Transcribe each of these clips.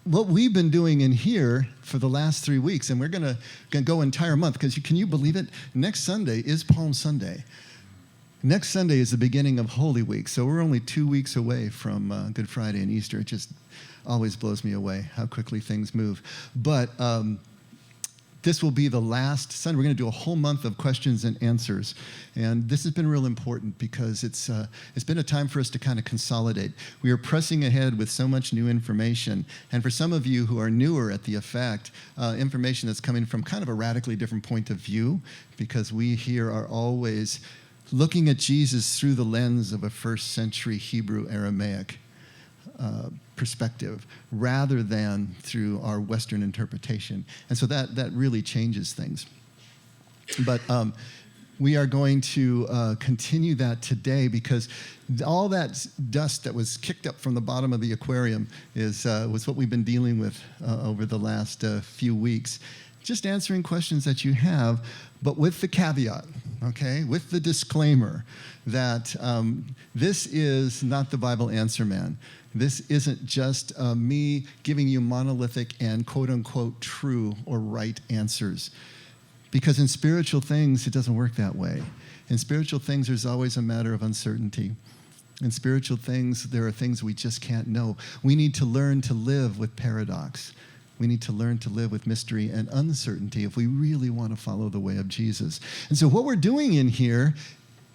what we've been doing in here for the last 3 weeks, and we're going to go entire month, because can you believe it? Next Sunday is Palm Sunday. Next Sunday is the beginning of Holy Week, so we're only 2 weeks away from Good Friday and Easter. It just always blows me away how quickly things move. But this will be the last Sunday. We're going to do a whole month of questions and answers. And this has been real important because it's been a time for us to kind of consolidate. We are pressing ahead with so much new information. And for some of you who are newer at the Effect, information that's coming from kind of a radically different point of view, because we here are always looking at Jesus through the lens of a first century Hebrew Aramaic perspective rather than through our Western interpretation. And so that really changes things. But we are going to continue that today, because all that dust that was kicked up from the bottom of the aquarium was what we've been dealing with over the last few weeks. Just answering questions that you have, but with the caveat, okay, with the disclaimer that this is not the Bible answer man. This isn't just me giving you monolithic and quote-unquote true or right answers. Because in spiritual things, it doesn't work that way. In spiritual things, there's always a matter of uncertainty. In spiritual things, there are things we just can't know. We need to learn to live with paradox. We need to learn to live with mystery and uncertainty if we really want to follow the way of Jesus. And so what we're doing in here,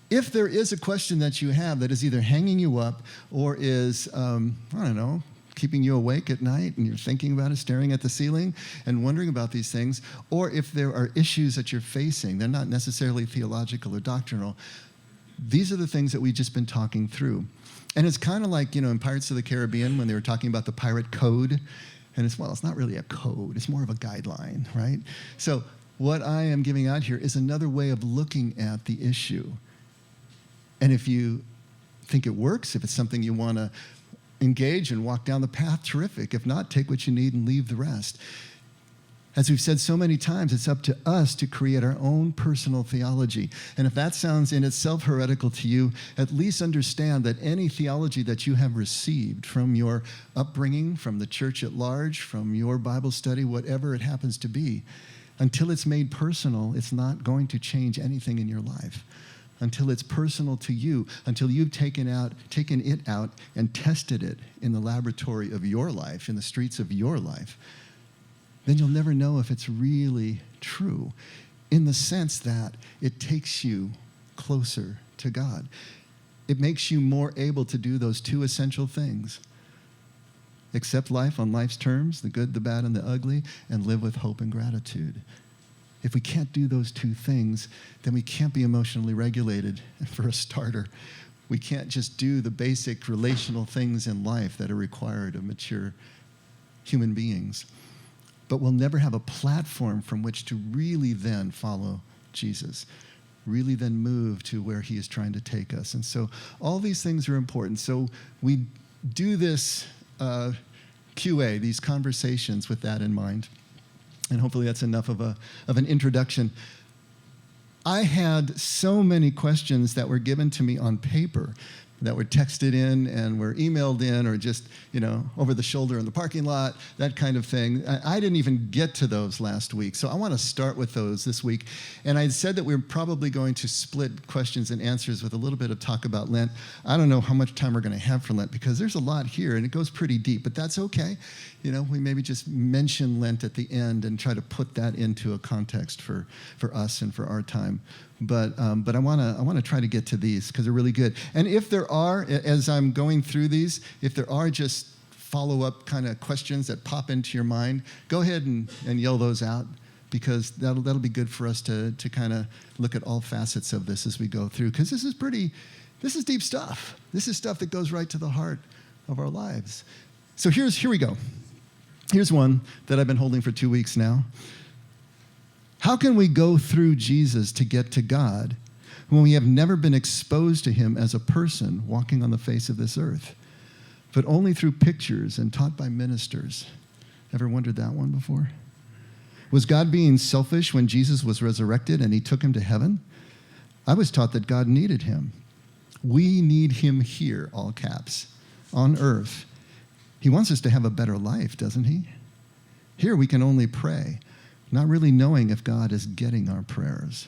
if there is a question that you have that is either hanging you up or is, keeping you awake at night and you're thinking about it, staring at the ceiling and wondering about these things, or if there are issues that you're facing, they're not necessarily theological or doctrinal, these are the things that we've just been talking through. And it's kind of like, in Pirates of the Caribbean when they were talking about the pirate code, and it's not really a code, it's more of a guideline, right? So what I am giving out here is another way of looking at the issue. And if you think it works, if it's something you want to engage and walk down the path, terrific. If not, take what you need and leave the rest. As we've said so many times, it's up to us to create our own personal theology. And if that sounds in itself heretical to you, at least understand that any theology that you have received from your upbringing, from the church at large, from your Bible study, whatever it happens to be, until it's made personal, it's not going to change anything in your life. Until it's personal to you, until you've taken it out and tested it in the laboratory of your life, in the streets of your life, then you'll never know if it's really true, in the sense that it takes you closer to God. It makes you more able to do those two essential things: accept life on life's terms, the good, the bad, and the ugly, and live with hope and gratitude. If we can't do those two things, then we can't be emotionally regulated, for a starter. We can't just do the basic relational things in life that are required of mature human beings. But we'll never have a platform from which to really then follow Jesus, really then move to where he is trying to take us. And so all these things are important. So we do this QA, these conversations, with that in mind. And hopefully that's enough of an introduction. I had so many questions that were given to me on paper, that were texted in and were emailed in, or just, over the shoulder in the parking lot, that kind of thing. I didn't even get to those last week. So I want to start with those this week. And I said that we're probably going to split questions and answers with a little bit of talk about Lent. I don't know how much time we're going to have for Lent, because there's a lot here and it goes pretty deep, but that's okay. We maybe just mention Lent at the end and try to put that into a context for us and for our time. But I want to try to get to these because they're really good. And if there are, as I'm going through these, if there are just follow-up kind of questions that pop into your mind, go ahead and yell those out, because that'll be good for us to kind of look at all facets of this as we go through. Because this is deep stuff. This is stuff that goes right to the heart of our lives. So here we go. Here's one that I've been holding for 2 weeks now. How can we go through Jesus to get to God when we have never been exposed to him as a person walking on the face of this earth, but only through pictures and taught by ministers? Ever wondered that one before? Was God being selfish when Jesus was resurrected and he took him to heaven? I was taught that God needed him. We need him here, all caps, on earth. He wants us to have a better life, doesn't he? Here we can only pray, not really knowing if God is getting our prayers.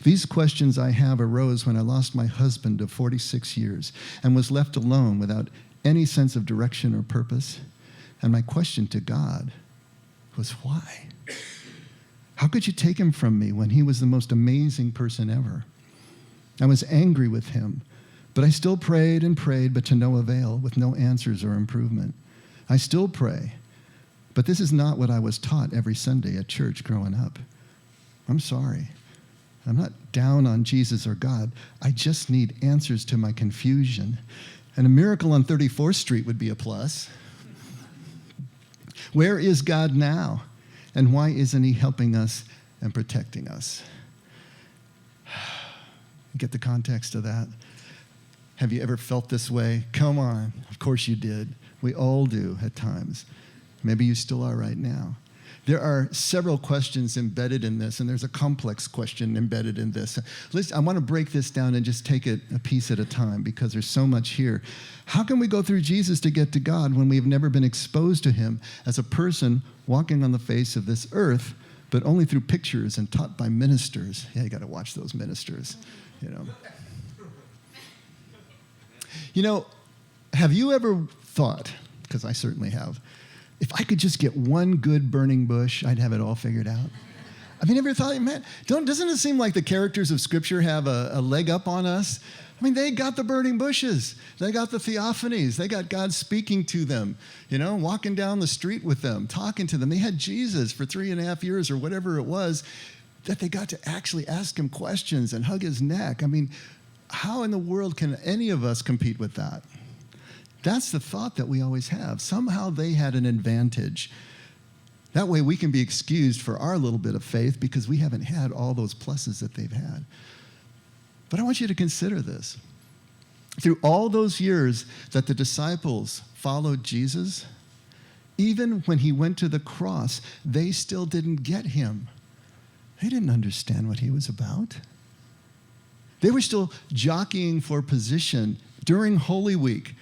These questions I have arose when I lost my husband of 46 years and was left alone without any sense of direction or purpose. And my question to God was, why? How could you take him from me when he was the most amazing person ever? I was angry with him, but I still prayed and prayed, but to no avail, with no answers or improvement. I still pray, but this is not what I was taught every Sunday at church growing up. I'm sorry. I'm not down on Jesus or God. I just need answers to my confusion. And a miracle on 34th Street would be a plus. Where is God now? And why isn't he helping us and protecting us? Get the context of that? Have you ever felt this way? Come on. Of course you did. We all do at times. Maybe you still are right now. There are several questions embedded in this, and there's a complex question embedded in this. Listen, I want to break this down and just take it a piece at a time because there's so much here. How can we go through Jesus to get to God when we've never been exposed to him as a person walking on the face of this earth, but only through pictures and taught by ministers? Yeah, you got to watch those ministers, Have you ever thought, because I certainly have, if I could just get one good burning bush, I'd have it all figured out? I mean, ever thought, man, doesn't it seem like the characters of Scripture have a leg up on us? I mean, they got the burning bushes. They got the theophanies. They got God speaking to them, walking down the street with them, talking to them. They had Jesus for 3.5 years or whatever it was that they got to actually ask him questions and hug his neck. I mean, how in the world can any of us compete with that? That's the thought that we always have. Somehow they had an advantage. That way we can be excused for our little bit of faith because we haven't had all those pluses that they've had. But I want you to consider this. Through all those years that the disciples followed Jesus, even when he went to the cross, they still didn't get him. They didn't understand what he was about. They were still jockeying for position during Holy Week.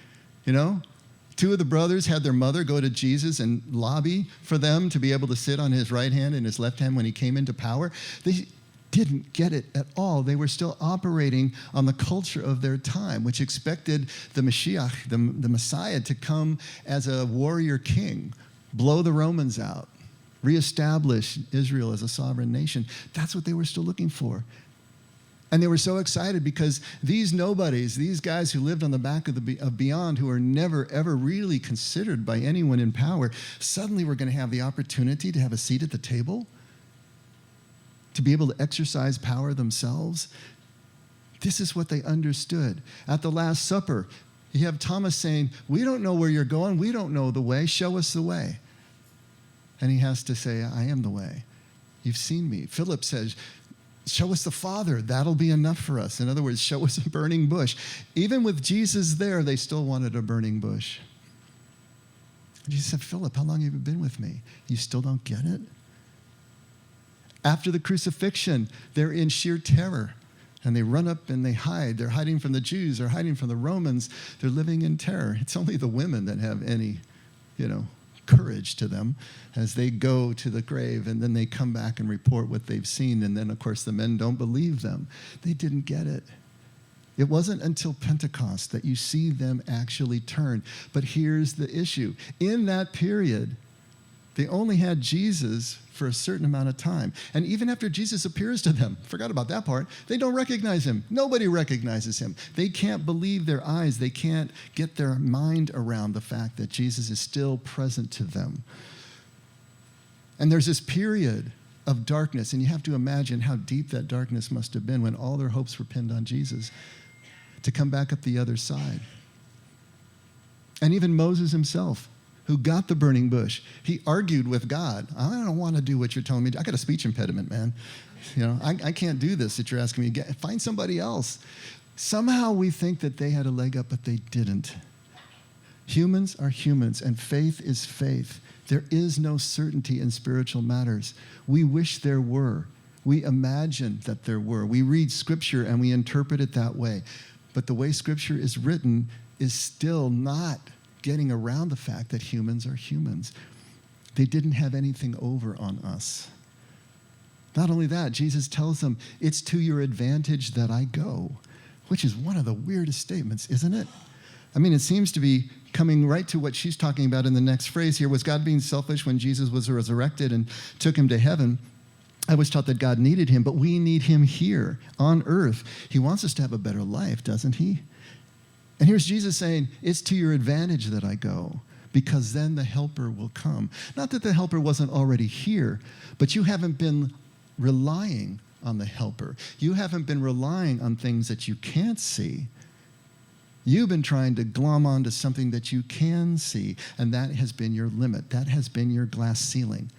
Two of the brothers had their mother go to Jesus and lobby for them to be able to sit on his right hand and his left hand when he came into power. They didn't get it at all. They were still operating on the culture of their time, which expected the Mashiach, the Messiah, to come as a warrior king, blow the Romans out, reestablish Israel as a sovereign nation. That's what they were still looking for. And they were so excited because these nobodies, these guys who lived on the back of beyond, who were never, ever really considered by anyone in power, suddenly were going to have the opportunity to have a seat at the table, to be able to exercise power themselves. This is what they understood. At the Last Supper, you have Thomas saying, we don't know where you're going. We don't know the way. Show us the way. And he has to say, I am the way. You've seen me. Philip says, show us the Father. That'll be enough for us. In other words, show us a burning bush. Even with Jesus there, they still wanted a burning bush. Jesus said, Philip, how long have you been with me? You still don't get it? After the crucifixion, they're in sheer terror. And they run up and they hide. They're hiding from the Jews. They're hiding from the Romans. They're living in terror. It's only the women that have any, courage to them as they go to the grave, and then they come back and report what they've seen, and then of course the men don't believe them. They didn't get it. It wasn't until Pentecost that you see them actually turn. But here's the issue. In that period, they only had Jesus for a certain amount of time. And even after Jesus appears to them, forgot about that part, they don't recognize him. Nobody recognizes him. They can't believe their eyes. They can't get their mind around the fact that Jesus is still present to them. And there's this period of darkness, and you have to imagine how deep that darkness must have been when all their hopes were pinned on Jesus to come back up the other side. And even Moses himself, who got the burning bush, he argued with God. I don't want to do what you're telling me. I got a speech impediment, man. I can't do this that you're asking me. Find somebody else. Somehow we think that they had a leg up, but they didn't. Humans are humans, and faith is faith. There is no certainty in spiritual matters. We wish there were. We imagine that there were. We read Scripture and we interpret it that way. But the way Scripture is written is still not getting around the fact that humans are humans. They didn't have anything over on us. Not only that, Jesus tells them, it's to your advantage that I go, which is one of the weirdest statements, isn't it? I mean, it seems to be coming right to what she's talking about in the next phrase here. Was God being selfish when Jesus was resurrected and took him to heaven? I was taught that God needed him, but we need him here on earth. He wants us to have a better life, doesn't he? And here's Jesus saying, it's to your advantage that I go, because then the helper will come. Not that the helper wasn't already here, but you haven't been relying on the helper. You haven't been relying on things that you can't see. You've been trying to glom onto something that you can see, and that has been your limit. That has been your glass ceiling.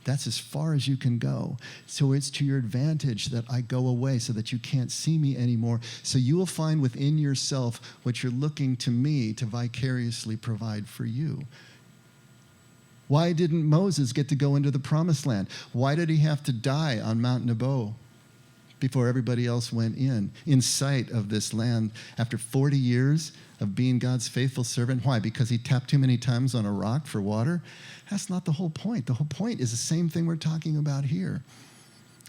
That's as far as you can go. So it's to your advantage that I go away so that you can't see me anymore. So you will find within yourself what you're looking to me to vicariously provide for you. Why didn't Moses get to go into the promised land? Why did he have to die on Mount Nebo before everybody else went in sight of this land after 40 years of being God's faithful servant? Why? Because he tapped too many times on a rock for water? That's not the whole point. The whole point is the same thing we're talking about here.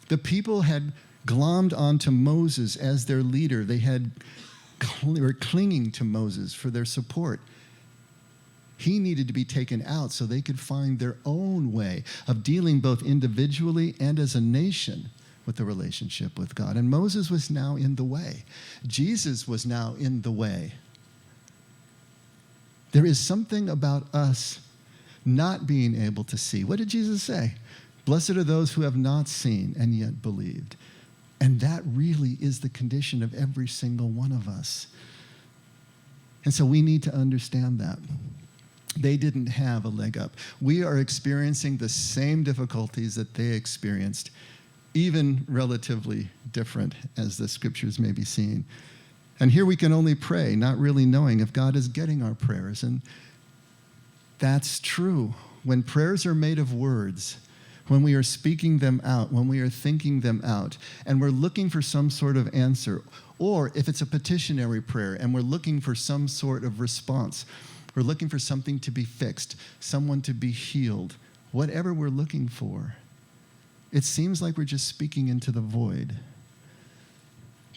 The people had glommed onto Moses as their leader. They were clinging to Moses for their support. He needed to be taken out so they could find their own way of dealing both individually and as a nation with the relationship with God. And Moses was now in the way. Jesus was now in the way. There is something about us not being able to see. What did Jesus say? Blessed are those who have not seen and yet believed. And that really is the condition of every single one of us. And so we need to understand that. They didn't have a leg up. We are experiencing the same difficulties that they experienced, even relatively different as the scriptures may be seen. And here we can only pray, not really knowing if God is getting our prayers. And that's true. When prayers are made of words, when we are speaking them out, when we are thinking them out, and we're looking for some sort of answer, or if it's a petitionary prayer and we're looking for some sort of response, we're looking for something to be fixed, someone to be healed, whatever we're looking for, it seems like we're just speaking into the void.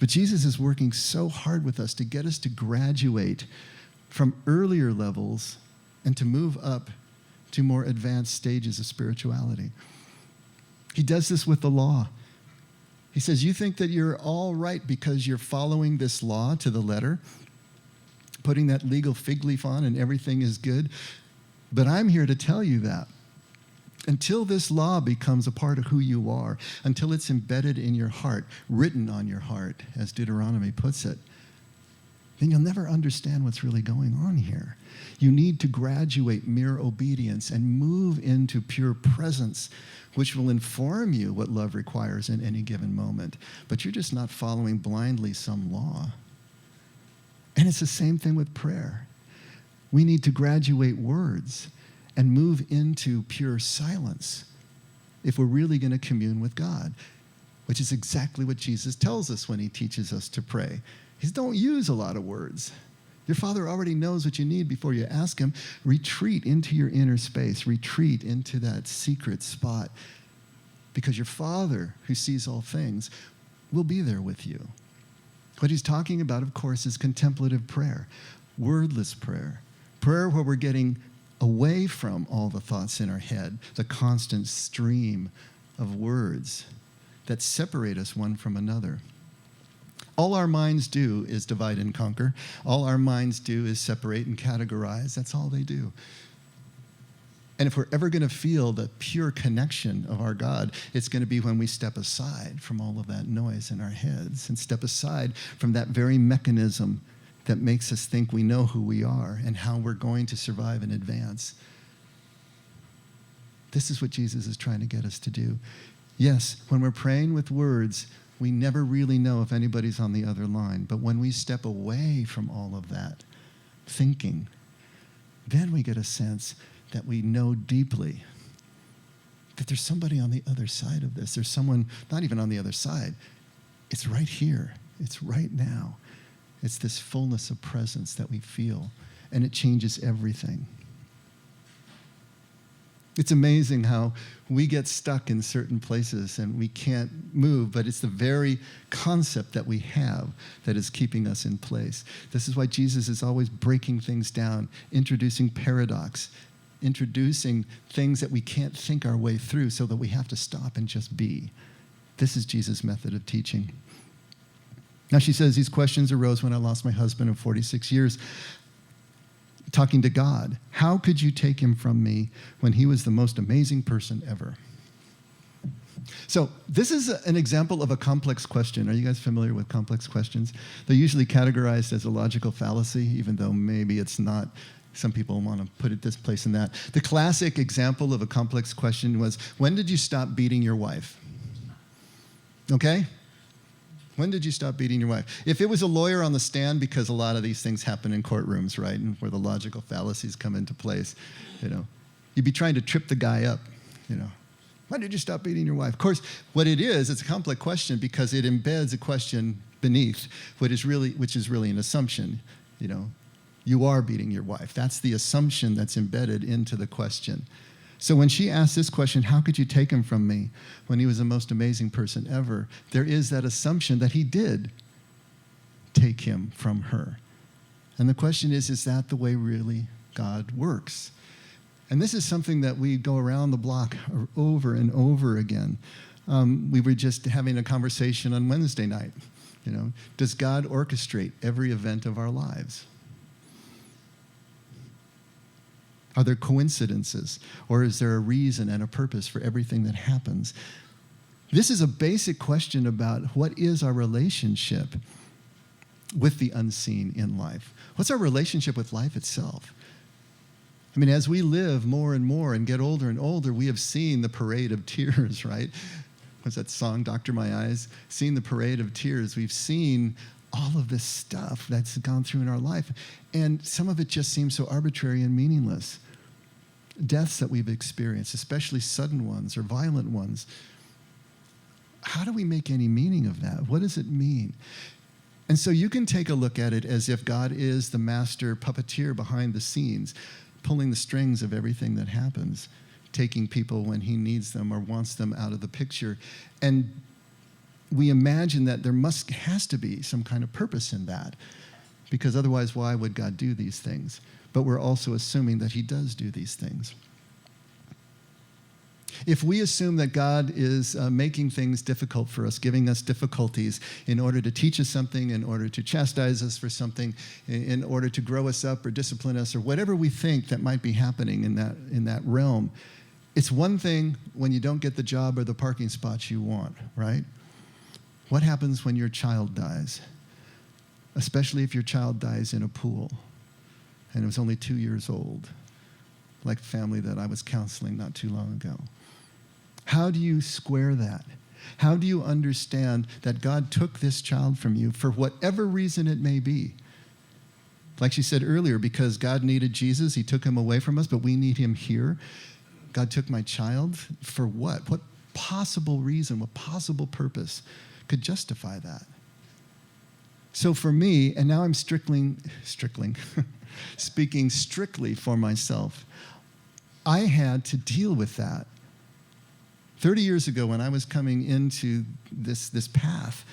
But Jesus is working so hard with us to get us to graduate from earlier levels and to move up to more advanced stages of spirituality. He does this with the law. He says, you think that you're all right because you're following this law to the letter, putting that legal fig leaf on and everything is good. But I'm here to tell you that until this law becomes a part of who you are, until it's embedded in your heart, written on your heart, as Deuteronomy puts it, then you'll never understand what's really going on here. You need to graduate mere obedience and move into pure presence, which will inform you what love requires in any given moment. But you're just not following blindly some law. And it's the same thing with prayer. We need to graduate words and move into pure silence if we're really going to commune with God, which is exactly what Jesus tells us when he teaches us to pray. He says, don't use a lot of words. Your Father already knows what you need before you ask him. Retreat into your inner space. Retreat into that secret spot, because your Father, who sees all things, will be there with you. What he's talking about, of course, is contemplative prayer, wordless prayer, prayer where we're getting away from all the thoughts in our head, the constant stream of words that separate us one from another. All our minds do is divide and conquer. All our minds do is separate and categorize. That's all they do. And if we're ever going to feel the pure connection of our God, it's going to be when we step aside from all of that noise in our heads and step aside from that very mechanism that makes us think we know who we are and how we're going to survive and advance. This is what Jesus is trying to get us to do. Yes, when we're praying with words, we never really know if anybody's on the other line. But when we step away from all of that thinking, then we get a sense that we know deeply that there's somebody on the other side of this. There's someone not even on the other side. It's right here. It's right now. It's this fullness of presence that we feel. and it changes everything. It's amazing how we get stuck in certain places and we can't move, but it's the very concept that we have that is keeping us in place. This is why Jesus is always breaking things down, introducing paradox, introducing things that we can't think our way through so that we have to stop and just be. This is Jesus' method of teaching. Now she says, these questions arose when I lost my husband of 46 years. Talking to God, how could you take him from me when he was the most amazing person ever? So this is an example of a complex question. Are you guys familiar with complex questions? They're usually categorized as a logical fallacy, even though maybe it's not. Some people want to put it this place and that. The classic example of a complex question was, when did you stop beating your wife? Okay? When did you stop beating your wife? If it was a lawyer on the stand, because a lot of these things happen in courtrooms, right, and where the logical fallacies come into place, you'd be trying to trip the guy up, When did you stop beating your wife? Of course, what it is, it's a complex question because it embeds a question beneath, which is really an assumption, You are beating your wife. That's the assumption that's embedded into the question. So when she asked this question, how could you take him from me when he was the most amazing person ever? There is that assumption that he did take him from her. And the question is that the way really God works? And this is something that we go around the block over and over again. We were just having a conversation on Wednesday night. Does God orchestrate every event of our lives? Are there coincidences, or is there a reason and a purpose for everything that happens? This is a basic question about what is our relationship with the unseen in life. What's our relationship with life itself? I mean, as we live more and more and get older and older, we have seen the parade of tears, right? What's that song, Dr. My Eyes? Seen the parade of tears. We've seen all of this stuff that's gone through in our life, and some of it just seems so arbitrary and meaningless. Deaths that we've experienced, especially sudden ones or violent ones. How do we make any meaning of that? What does it mean? And so you can take a look at it as if God is the master puppeteer behind the scenes, pulling the strings of everything that happens, taking people when he needs them or wants them out of the picture. And we imagine that there has to be some kind of purpose in that, because otherwise why would God do these things? But we're also assuming that he does do these things. If we assume that God is making things difficult for us, giving us difficulties in order to teach us something, in order to chastise us for something, in order to grow us up or discipline us, or whatever we think that might be happening in that realm, it's one thing when you don't get the job or the parking spot you want, right? What happens when your child dies? Especially if your child dies in a pool and it was only 2 years old, like a family that I was counseling not too long ago. How do you square that? How do you understand that God took this child from you for whatever reason it may be? Like she said earlier, because God needed Jesus, he took him away from us, but we need him here. God took my child for what? What possible reason, what possible purpose could justify that? So for me, and now I'm speaking strictly for myself, I had to deal with that. 30 years ago, when I was coming into this path,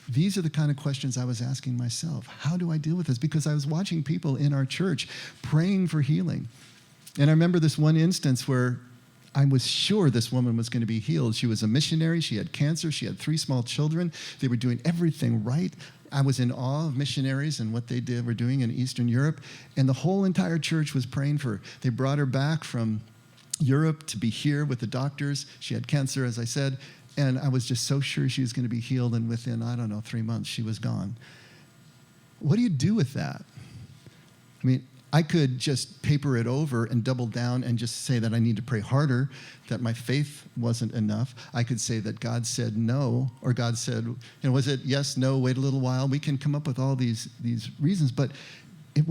these are the kind of questions I was asking myself. How do I deal with this? Because I was watching people in our church praying for healing. And I remember this one instance where I was sure this woman was going to be healed. She was a missionary. She had cancer. She had 3 small children. They were doing everything right. I was in awe of missionaries and what they were doing in Eastern Europe. And the whole entire church was praying for her. They brought her back from Europe to be here with the doctors. She had cancer, as I said, and I was just so sure she was going to be healed, and within, 3 months, she was gone. What do you do with that? I mean, I could just paper it over and double down and just say that I need to pray harder, that my faith wasn't enough. I could say that God said no, or God said, was it yes, no, wait a little while? We can come up with all these reasons, but it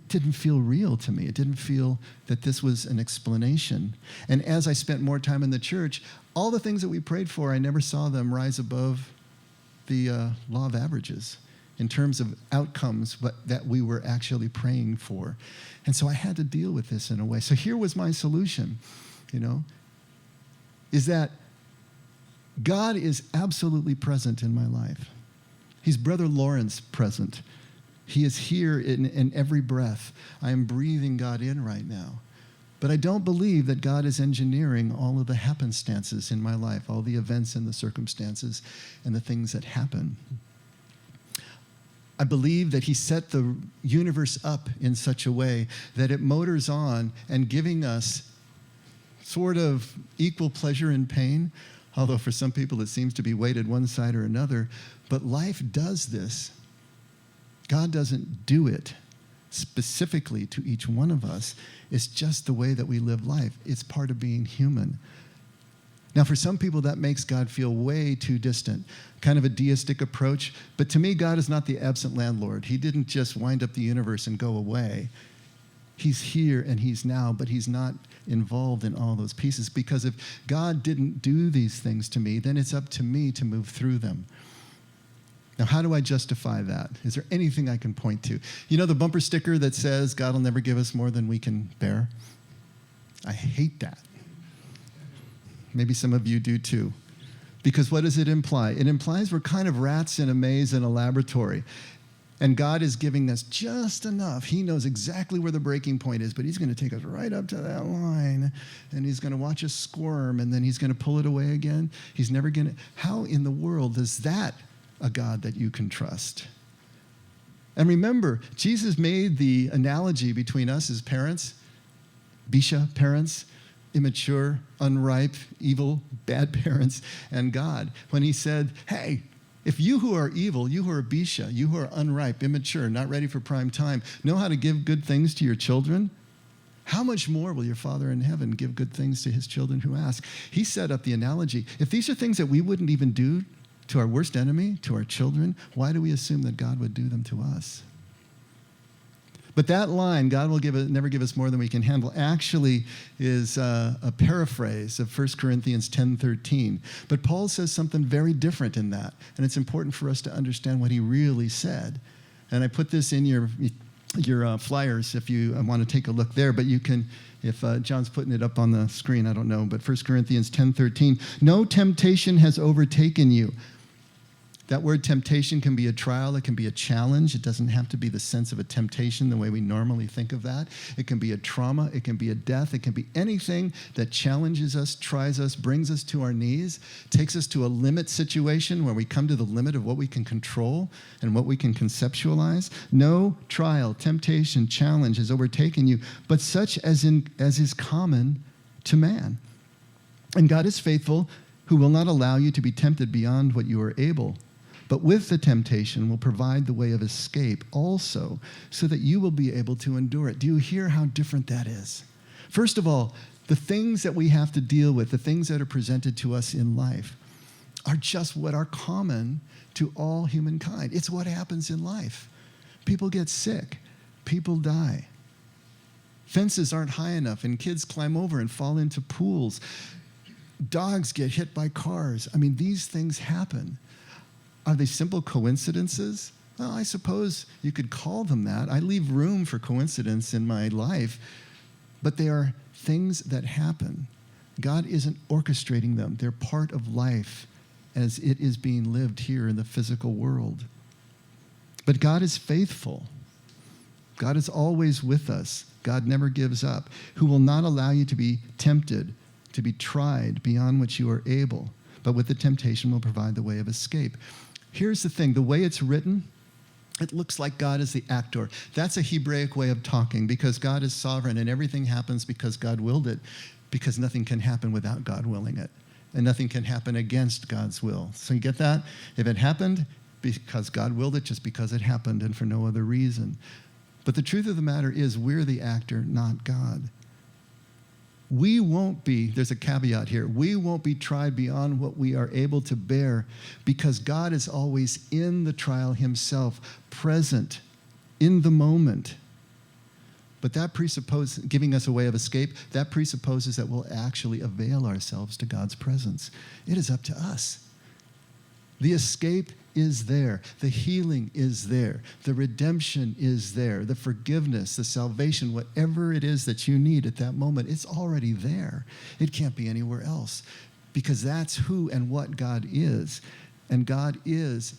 didn't feel real to me. It didn't feel that this was an explanation. And as I spent more time in the church, all the things that we prayed for, I never saw them rise above the law of averages. in terms of outcomes that we were actually praying for. And so I had to deal with this in a way. So here was my solution, is that God is absolutely present in my life. He's Brother Lawrence present. He is here in every breath. I am breathing God in right now. But I don't believe that God is engineering all of the happenstances in my life, all the events and the circumstances and the things that happen. I believe that he set the universe up in such a way that it motors on and giving us sort of equal pleasure and pain, although for some people it seems to be weighted one side or another. But life does this. God doesn't do it specifically to each one of us. It's just the way that we live life. It's part of being human. Now, for some people, that makes God feel way too distant, kind of a deistic approach. But to me, God is not the absent landlord. He didn't just wind up the universe and go away. He's here and he's now, but he's not involved in all those pieces. Because if God didn't do these things to me, then it's up to me to move through them. Now, how do I justify that? Is there anything I can point to? You know the bumper sticker that says, God will never give us more than we can bear? I hate that. Maybe some of you do too. Because what does it imply? It implies we're kind of rats in a maze in a laboratory. And God is giving us just enough. He knows exactly where the breaking point is, but he's going to take us right up to that line, and he's going to watch us squirm, and then he's going to pull it away again. He's never going to. How in the world is that a God that you can trust? And remember, Jesus made the analogy between us as parents, Bisha parents, immature, unripe, evil, bad parents, and God, when he said, hey, if you who are evil, you who are Bisha, you who are unripe, immature, not ready for prime time, know how to give good things to your children, how much more will your Father in heaven give good things to his children who ask? He set up the analogy. If these are things that we wouldn't even do to our worst enemy, to our children, why do we assume that God would do them to us? But that line, God will never give us more than we can handle, actually is a paraphrase of 1 Corinthians 10:13. But Paul says something very different in that, and it's important for us to understand what he really said. And I put this in your flyers if you want to take a look there, but you can, if John's putting it up on the screen, I don't know, but 1 Corinthians 10:13, no temptation has overtaken you. That word temptation can be a trial. It can be a challenge. It doesn't have to be the sense of a temptation the way we normally think of that. It can be a trauma. It can be a death. It can be anything that challenges us, tries us, brings us to our knees, takes us to a limit situation where we come to the limit of what we can control and what we can conceptualize. No trial, temptation, challenge has overtaken you, but such as is common to man. And God is faithful, who will not allow you to be tempted beyond what you are able, but with the temptation will provide the way of escape also, so that you will be able to endure it. Do you hear how different that is? First of all, the things that we have to deal with, the things that are presented to us in life, are just what are common to all humankind. It's what happens in life. People get sick. People die. Fences aren't high enough, and kids climb over and fall into pools. Dogs get hit by cars. I mean, these things happen. Are they simple coincidences? Well, I suppose you could call them that. I leave room for coincidence in my life, but they are things that happen. God isn't orchestrating them. They're part of life as it is being lived here in the physical world. But God is faithful. God is always with us. God never gives up, who will not allow you to be tempted, to be tried beyond which you are able, but with the temptation will provide the way of escape. Here's the thing, the way it's written, it looks like God is the actor. That's a Hebraic way of talking, because God is sovereign and everything happens because God willed it, because nothing can happen without God willing it, and nothing can happen against God's will. So you get that? If it happened, because God willed it, just because it happened and for no other reason. But the truth of the matter is we're the actor, not God. We won't be, there's a caveat here, we won't be tried beyond what we are able to bear, because God is always in the trial himself, present in the moment. But that presupposes, giving us a way of escape, that presupposes that we'll actually avail ourselves to God's presence. It is up to us. The escape is there. The healing is there. The redemption is there. The forgiveness, the salvation, whatever it is that you need at that moment, it's already there. It can't be anywhere else because that's who and what God is. And God is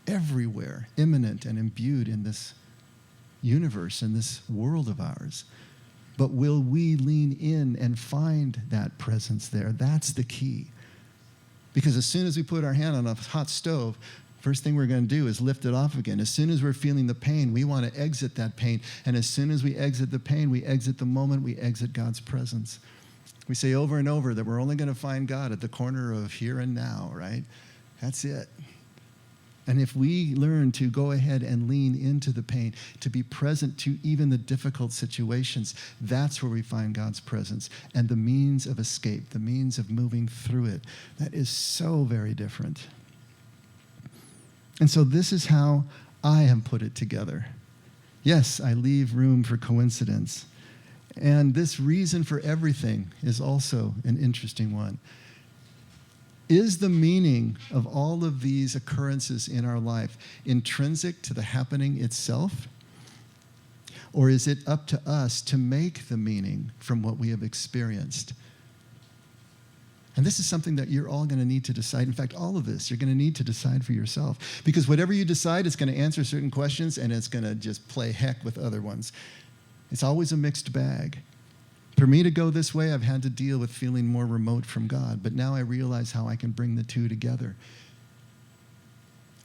everywhere, immanent and imbued in this universe, in this world of ours. But will we lean in and find that presence there? That's the key. Because as soon as we put our hand on a hot stove, first thing we're going to do is lift it off again. As soon as we're feeling the pain, we want to exit that pain. And as soon as we exit the pain, we exit the moment, we exit God's presence. We say over and over that we're only going to find God at the corner of here and now, right? That's it. And if we learn to go ahead and lean into the pain, to be present to even the difficult situations, that's where we find God's presence and the means of escape, the means of moving through it. That is so very different. And so this is how I have put it together. Yes, I leave room for coincidence. And this reason for everything is also an interesting one. Is the meaning of all of these occurrences in our life intrinsic to the happening itself? Or is it up to us to make the meaning from what we have experienced? And this is something that you're all going to need to decide. In fact, all of this, you're going to need to decide for yourself. Because whatever you decide, it's going to answer certain questions, and it's going to just play heck with other ones. It's always a mixed bag. For me to go this way, I've had to deal with feeling more remote from God. But now I realize how I can bring the two together.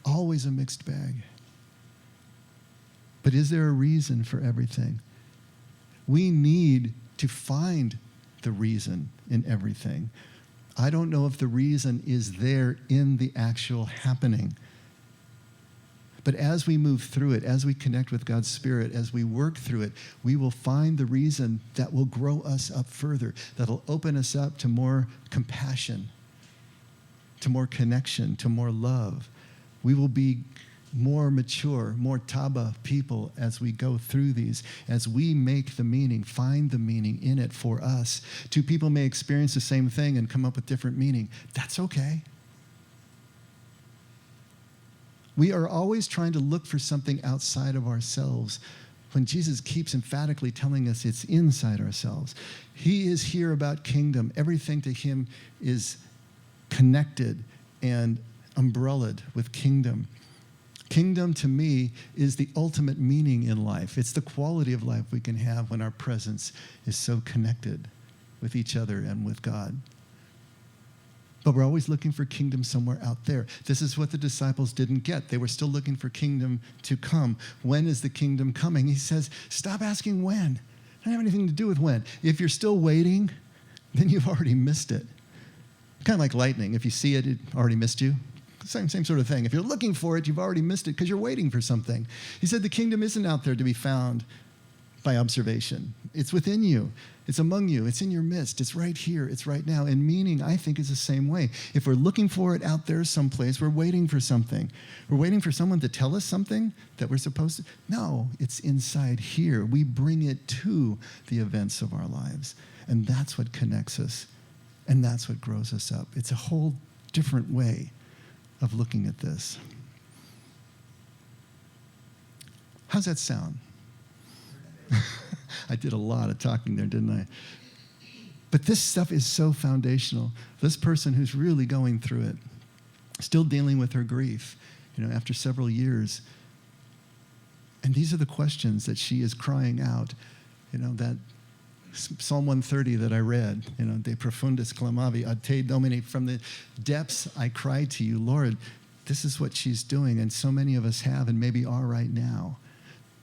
Always a mixed bag. But is there a reason for everything? We need to find the reason in everything. I don't know if the reason is there in the actual happening. But as we move through it, as we connect with God's Spirit, as we work through it, we will find the reason that will grow us up further, that'll open us up to more compassion, to more connection, to more love. We will be more mature, more Taba people as we go through these, as we make the meaning, find the meaning in it for us. Two people may experience the same thing and come up with different meaning. That's okay. We are always trying to look for something outside of ourselves when Jesus keeps emphatically telling us it's inside ourselves. He is here about kingdom. Everything to him is connected and umbrellaed with kingdom. Kingdom to me is the ultimate meaning in life. It's the quality of life we can have when our presence is so connected with each other and with God. But we're always looking for kingdom somewhere out there. This is what the disciples didn't get. They were still looking for kingdom to come. When is the kingdom coming? He says, stop asking when. It doesn't have anything to do with when. If you're still waiting, then you've already missed it. Kind of like lightning. If you see it, it already missed you. Same sort of thing. If you're looking for it, you've already missed it because you're waiting for something. He said the kingdom isn't out there to be found by observation. It's within you. It's among you. It's in your midst. It's right here. It's right now. And meaning, I think, is the same way. If we're looking for it out there someplace, we're waiting for something. We're waiting for someone to tell us something that we're supposed to. No, it's inside here. We bring it to the events of our lives. And that's what connects us. And that's what grows us up. It's a whole different way of looking at this. How's that sound? I did a lot of talking there, didn't I? But this stuff is so foundational. This person who's really going through it, still dealing with her grief, after several years. And these are the questions that she is crying out, that Psalm 130 that I read, De profundis clamavi ad te Domine, from the depths I cry to you, Lord. This is what she's doing, and so many of us have and maybe are right now.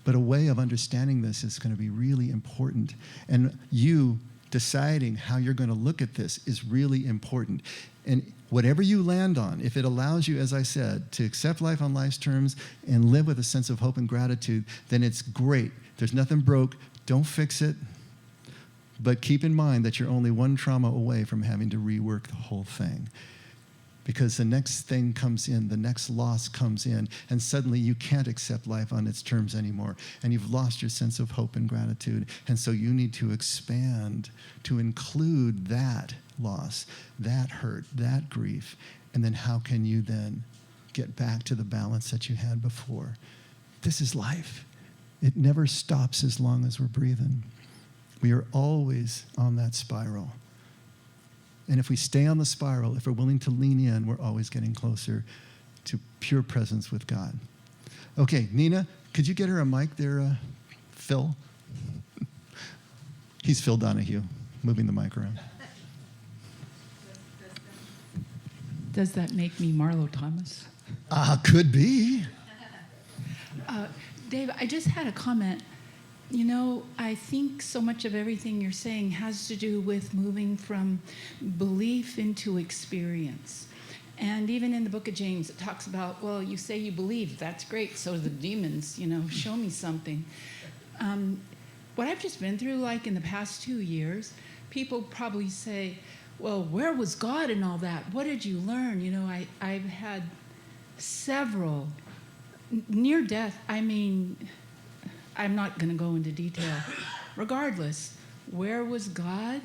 But a way of understanding this is going to be really important. And you deciding how you're going to look at this is really important. And whatever you land on, if it allows you, as I said, to accept life on life's terms and live with a sense of hope and gratitude, then it's great. There's nothing broke. Don't fix it. But keep in mind that you're only one trauma away from having to rework the whole thing. Because the next thing comes in, the next loss comes in, and suddenly you can't accept life on its terms anymore, and you've lost your sense of hope and gratitude. And so you need to expand to include that loss, that hurt, that grief, and then how can you then get back to the balance that you had before. This is life. It never stops as long as we're breathing. We are always on that spiral. And if we stay on the spiral, if we're willing to lean in, we're always getting closer to pure presence with God. Okay, Nina, could you get her a mic there, Phil? He's Phil Donahue, moving the mic around. Does that make me Marlo Thomas? Could be. Dave, I just had a comment. You know, I think so much of everything you're saying has to do with moving from belief into experience. And even in the book of James, it talks about, well, you say you believe. That's great. So do the demons, show me something. What I've just been through, like in the past 2 years, people probably say, well, where was God in all that? What did you learn? I've had several near death. I mean, I'm not going to go into detail. Regardless, where was God?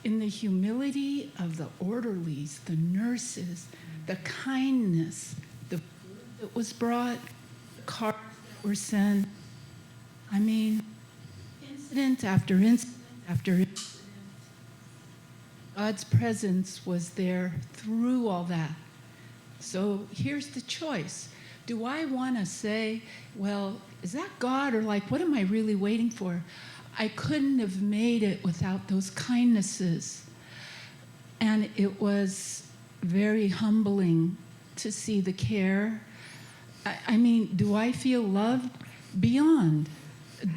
In the humility of the orderlies, the nurses, the kindness, the food that was brought, the cars that were sent. I mean, incident after incident after incident. God's presence was there through all that. So here's the choice. Do I want to say, well, is that God? Or what am I really waiting for? I couldn't have made it without those kindnesses. And it was very humbling to see the care. I mean, do I feel loved? Beyond.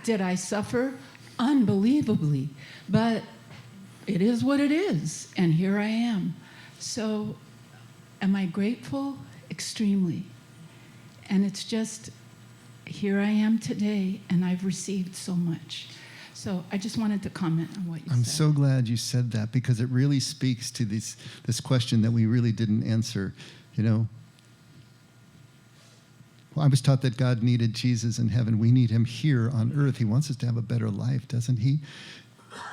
Did I suffer? Unbelievably. But it is what it is, and here I am. So, am I grateful? Extremely. And it's just, here I am today, and I've received so much. So I just wanted to comment on what you said. I'm so glad you said that, because it really speaks to this question that we really didn't answer. Well, I was taught that God needed Jesus in heaven. We need him here on earth. He wants us to have a better life, doesn't he?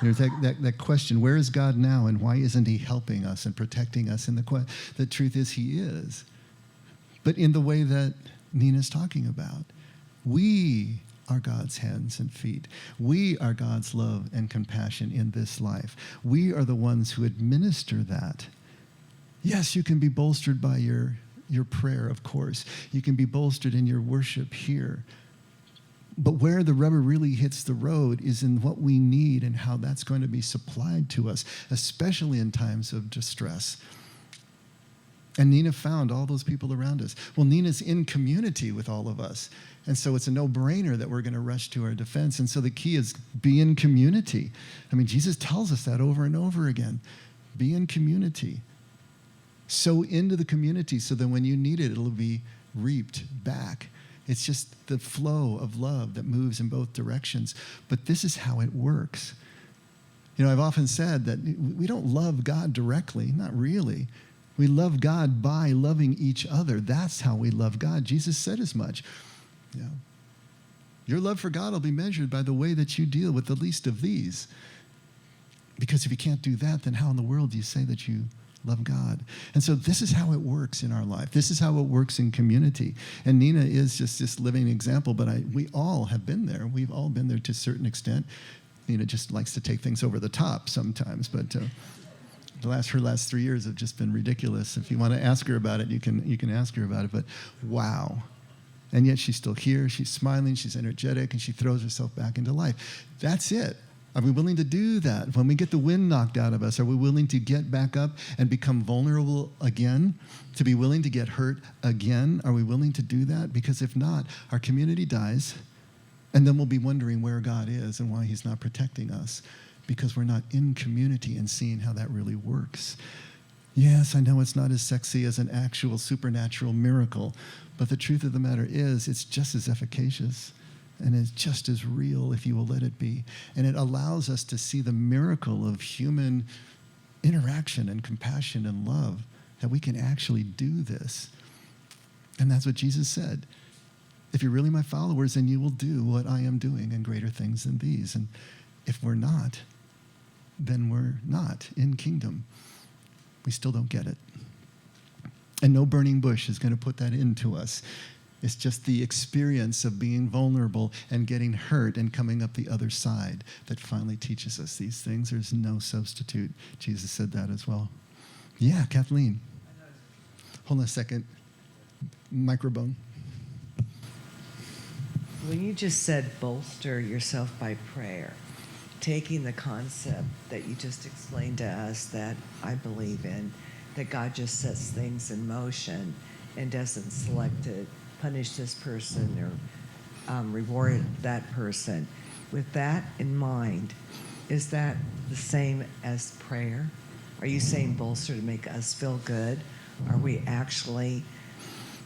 There's that question, where is God now, and why isn't he helping us and protecting us? And the truth is, he is. But in the way that Nina's talking about, we are God's hands and feet. We are God's love and compassion in this life. We are the ones who administer that. Yes, you can be bolstered by your prayer, of course. You can be bolstered in your worship here. But where the rubber really hits the road is in what we need and how that's going to be supplied to us, especially in times of distress. And Nina found all those people around us. Well, Nina's in community with all of us. And so it's a no-brainer that we're going to rush to our defense. And so the key is be in community. I mean, Jesus tells us that over and over again. Be in community. Sow into the community so that when you need it, it'll be reaped back. It's just the flow of love that moves in both directions. But this is how it works. I've often said that we don't love God directly, not really. We love God by loving each other. That's how we love God. Jesus said as much. Your love for God will be measured by the way that you deal with the least of these. Because if you can't do that, then how in the world do you say that you love God? And so this is how it works in our life. This is how it works in community. And Nina is just this living example, but we all have been there. We've all been there to a certain extent. Nina just likes to take things over the top sometimes, but her last 3 years have just been ridiculous. If you want to ask her about it, you can ask her about it, but wow. And yet she's still here, she's smiling, she's energetic, and she throws herself back into life. That's it. Are we willing to do that? When we get the wind knocked out of us, are we willing to get back up and become vulnerable again? To be willing to get hurt again? Are we willing to do that? Because if not, our community dies, and then we'll be wondering where God is and why he's not protecting us, because we're not in community and seeing how that really works. Yes, I know it's not as sexy as an actual supernatural miracle, but the truth of the matter is it's just as efficacious. And it's just as real if you will let it be. And it allows us to see the miracle of human interaction and compassion and love, that we can actually do this. And that's what Jesus said. If you're really my followers, then you will do what I am doing and greater things than these. And if we're not, then we're not in kingdom. We still don't get it. And no burning bush is going to put that into us. It's just the experience of being vulnerable and getting hurt and coming up the other side that finally teaches us these things. There's no substitute. Jesus said that as well. Yeah, Kathleen. Hold on a second. Microphone. When you just said bolster yourself by prayer, taking the concept that you just explained to us that I believe in, that God just sets things in motion and doesn't select to punish this person or reward that person. With that in mind, is that the same as prayer? Are you saying bolster to make us feel good?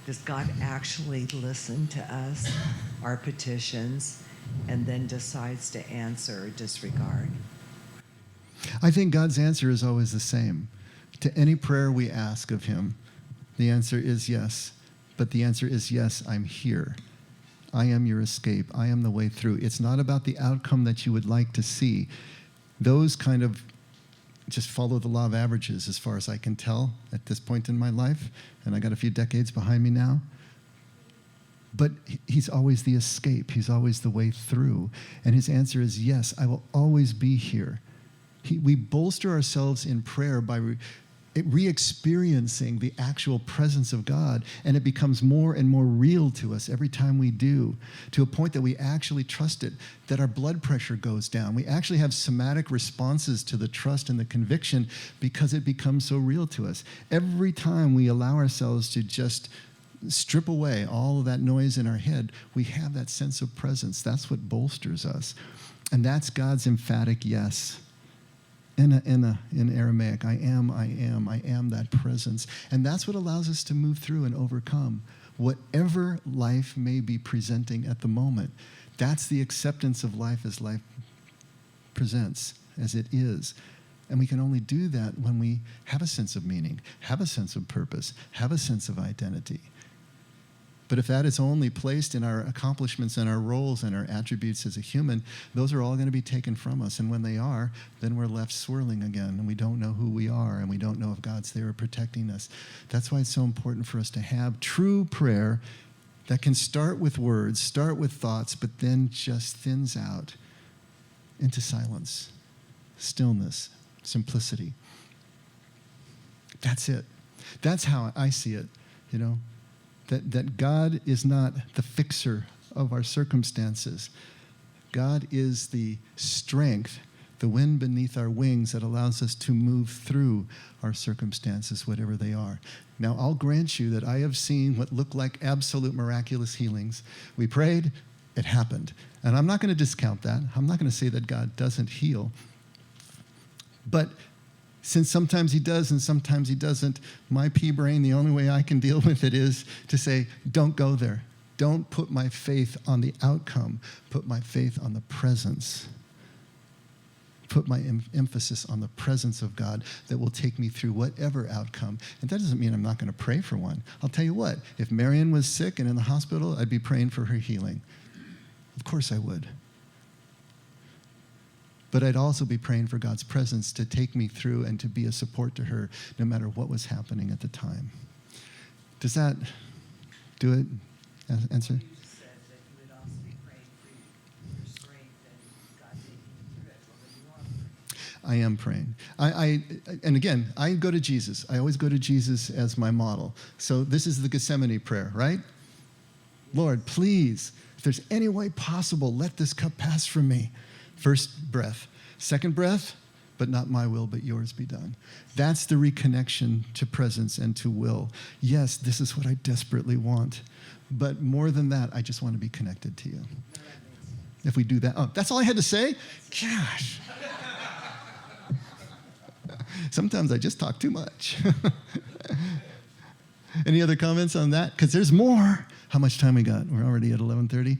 Does God actually listen to us, our petitions, and then decides to answer or disregard? I think God's answer is always the same. To any prayer we ask of him, the answer is yes. But the answer is yes, I'm here. I am your escape. I am the way through. It's not about the outcome that you would like to see. Those kind of just follow the law of averages as far as I can tell at this point in my life. And I got a few decades behind me now. But he's always the escape. He's always the way through. And his answer is yes, I will always be here. We bolster ourselves in prayer by re-experiencing the actual presence of God, and it becomes more and more real to us every time we do, to a point that we actually trust it, that our blood pressure goes down. We actually have somatic responses to the trust and the conviction because it becomes so real to us. Every time we allow ourselves to just strip away all of that noise in our head, we have that sense of presence. That's what bolsters us. And that's God's emphatic yes. In Aramaic, I am that presence. And that's what allows us to move through and overcome whatever life may be presenting at the moment. That's the acceptance of life as life presents, as it is. And we can only do that when we have a sense of meaning, have a sense of purpose, have a sense of identity. But if that is only placed in our accomplishments and our roles and our attributes as a human, those are all going to be taken from us. And when they are, then we're left swirling again, and we don't know who we are, and we don't know if God's there protecting us. That's why it's so important for us to have true prayer that can start with words, start with thoughts, but then just thins out into silence, stillness, simplicity. That's it. That's how I see it, you know. That God is not the fixer of our circumstances. God is the strength, the wind beneath our wings that allows us to move through our circumstances, whatever they are. Now, I'll grant you that I have seen what looked like absolute miraculous healings. We prayed, it happened. And I'm not going to discount that. I'm not going to say that God doesn't heal. But since sometimes he does and sometimes he doesn't, my pea brain, the only way I can deal with it is to say, don't go there. Don't put my faith on the outcome. Put my faith on the presence. Put my emphasis on the presence of God that will take me through whatever outcome. And that doesn't mean I'm not going to pray for one. I'll tell you what, if Marion was sick and in the hospital, I'd be praying for her healing. Of course I would. But I'd also be praying for God's presence to take me through and to be a support to her no matter what was happening at the time. Does that do it? Answer? You just said that you would also be praying for your strength and God taking you through it. I am praying. And again, I go to Jesus. I always go to Jesus as my model. So this is the Gethsemane prayer, right? Lord, please, if there's any way possible, let this cup pass from me. First breath. Second breath, but not my will, but yours be done. That's the reconnection to presence and to will. Yes, this is what I desperately want. But more than that, I just want to be connected to you. If we do that, oh, that's all I had to say? Gosh. Sometimes I just talk too much. Any other comments on that? Because there's more. How much time we got? We're already at 11:30.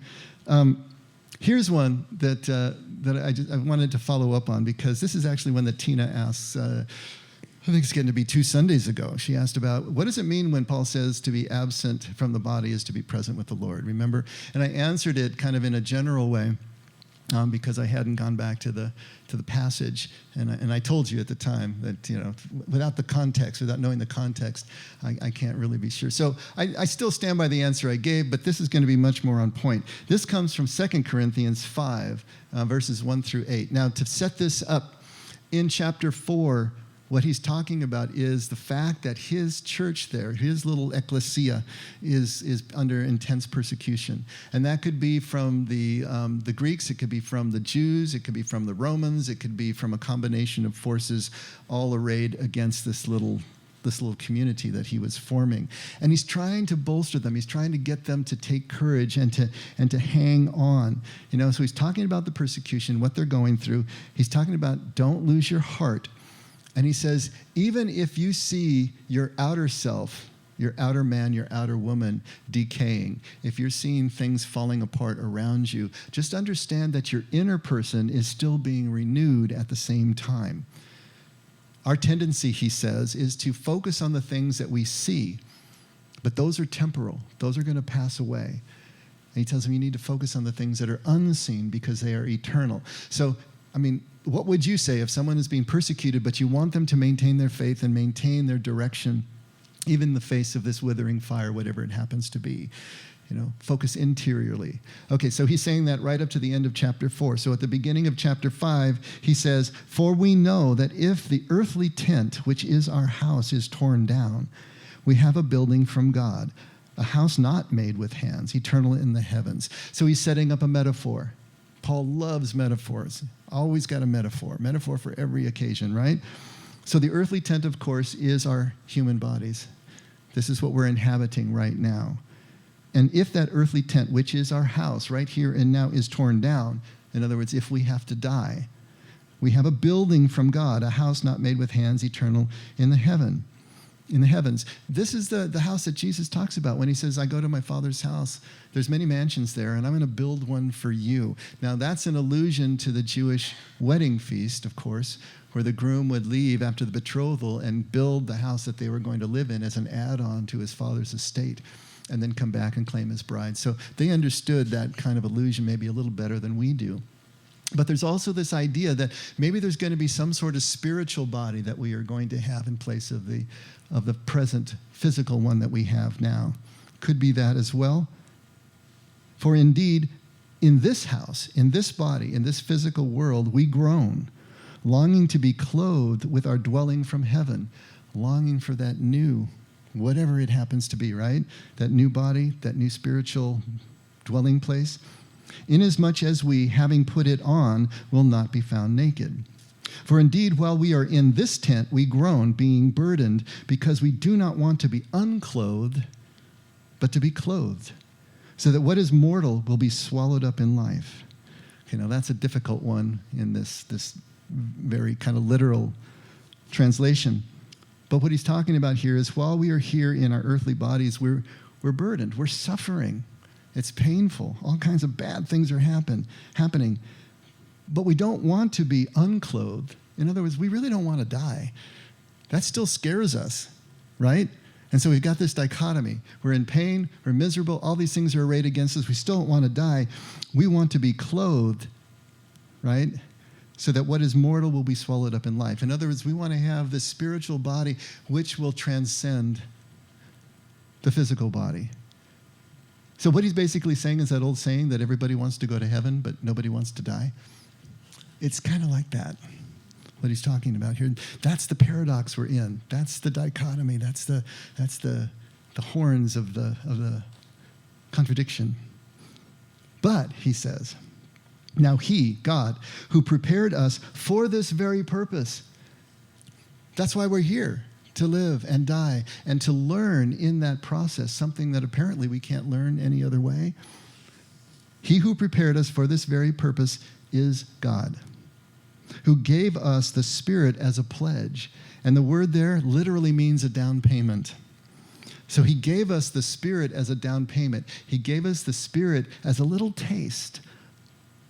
Here's one that I wanted to follow up on, because this is actually one that Tina asks, I think it's getting to be 2 Sundays ago. She asked about, what does it mean when Paul says to be absent from the body is to be present with the Lord? Remember? And I answered it kind of in a general way. because I hadn't gone back to the passage, and I told you at the time that without the context, without knowing the context, I can't really be sure. So I still stand by the answer I gave, but this is going to be much more on point. This comes from 2 Corinthians 5, verses 1 through 8. Now, to set this up, in chapter 4, what he's talking about is the fact that his church there, his little ecclesia, is under intense persecution. And that could be from the Greeks, it could be from the Jews, it could be from the Romans, it could be from a combination of forces all arrayed against this little community that he was forming. And he's trying to bolster them. He's trying to get them to take courage and to hang on. So he's talking about the persecution, what they're going through. He's talking about don't lose your heart. And he says, even if you see your outer self, your outer man, your outer woman decaying, if you're seeing things falling apart around you, just understand that your inner person is still being renewed at the same time. Our tendency, he says, is to focus on the things that we see, but those are temporal. Those are going to pass away. And he tells them you need to focus on the things that are unseen because they are eternal. So, what would you say if someone is being persecuted, but you want them to maintain their faith and maintain their direction, even in the face of this withering fire, whatever it happens to be? Focus interiorly. Okay, so he's saying that right up to the end of chapter 4. So at the beginning of chapter 5, he says, "For we know that if the earthly tent, which is our house, is torn down, we have a building from God, a house not made with hands, eternal in the heavens." So he's setting up a metaphor. Paul loves metaphors. Always got a metaphor for every occasion, right? So the earthly tent, of course, is our human bodies. This is what we're inhabiting right now. And if that earthly tent, which is our house right here and now, is torn down, in other words, if we have to die, we have a building from God, a house not made with hands, eternal in the heavens. This is the house that Jesus talks about when he says, I go to my Father's house. There's many mansions there, and I'm going to build one for you. Now, that's an allusion to the Jewish wedding feast, of course, where the groom would leave after the betrothal and build the house that they were going to live in as an add-on to his father's estate, and then come back and claim his bride. So they understood that kind of allusion maybe a little better than we do. But there's also this idea that maybe there's going to be some sort of spiritual body that we are going to have in place of the present physical one that we have now. Could be that as well. For indeed, in this house, in this body, in this physical world, we groan, longing to be clothed with our dwelling from heaven, longing for that new, whatever it happens to be, right? That new body, that new spiritual dwelling place. Inasmuch as we, having put it on, will not be found naked. For indeed, while we are in this tent, we groan, being burdened, because we do not want to be unclothed, but to be clothed, so that what is mortal will be swallowed up in life. Okay, now that's a difficult one in this very kind of literal translation. But what he's talking about here is while we are here in our earthly bodies, we're burdened, we're suffering. It's painful. All kinds of bad things are happening. But we don't want to be unclothed. In other words, we really don't want to die. That still scares us, right? And so we've got this dichotomy. We're in pain, we're miserable, all these things are arrayed against us. We still don't want to die. We want to be clothed, right? So that what is mortal will be swallowed up in life. In other words, we want to have this spiritual body which will transcend the physical body. So what he's basically saying is that old saying that everybody wants to go to heaven, but nobody wants to die. It's kind of like that, what he's talking about here. That's the paradox we're in. That's the dichotomy. That's the horns of the contradiction. But, he says, now he, God, who prepared us for this very purpose. That's why we're here. To live and die and to learn in that process, something that apparently we can't learn any other way. He who prepared us for this very purpose is God, who gave us the Spirit as a pledge. And the word there literally means a down payment. So he gave us the Spirit as a down payment. He gave us the Spirit as a little taste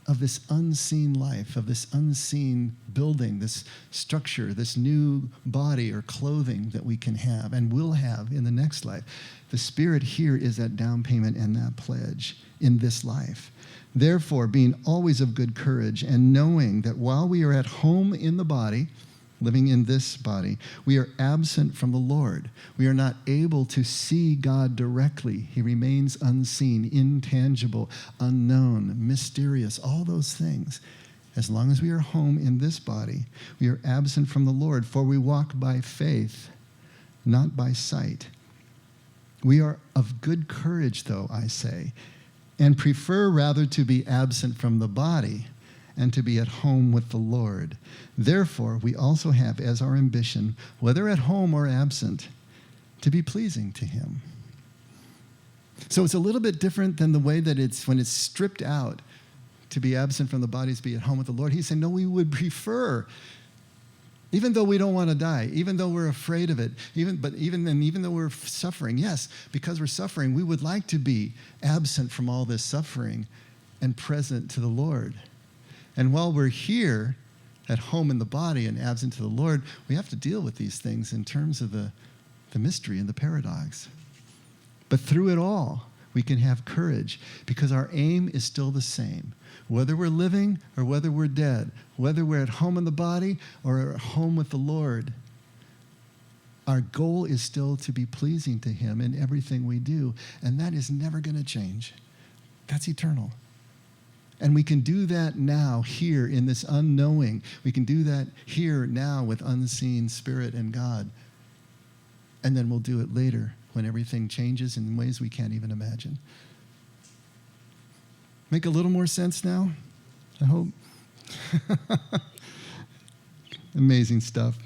of this unseen life, of this unseen building, this structure, this new body or clothing that we can have and will have in the next life. The Spirit here is that down payment and that pledge in this life. Therefore, being always of good courage, and knowing that while we are at home in the body, living in this body, we are absent from the Lord. We are not able to see God directly. He remains unseen, intangible, unknown, mysterious, all those things. As long as we are home in this body, we are absent from the Lord, for we walk by faith, not by sight. We are of good courage, though, I say, and prefer rather to be absent from the body and to be at home with the Lord. Therefore, we also have as our ambition, whether at home or absent, to be pleasing to him. So it's a little bit different than the way that it's when it's stripped out, to be absent from the body, to be at home with the Lord. He's saying, no, we would prefer, even though we don't want to die, even though we're afraid of it, even though we're suffering, yes, because we're suffering, we would like to be absent from all this suffering and present to the Lord. And while we're here at home in the body and absent to the Lord, we have to deal with these things in terms of the mystery and the paradox. But through it all, we can have courage because our aim is still the same. Whether we're living or whether we're dead, whether we're at home in the body or at home with the Lord, our goal is still to be pleasing to him in everything we do. And that is never going to change. That's eternal. And we can do that now, here, in this unknowing. We can do that here, now, with unseen Spirit and God. And then we'll do it later, when everything changes in ways we can't even imagine. Make a little more sense now? I hope. Amazing stuff.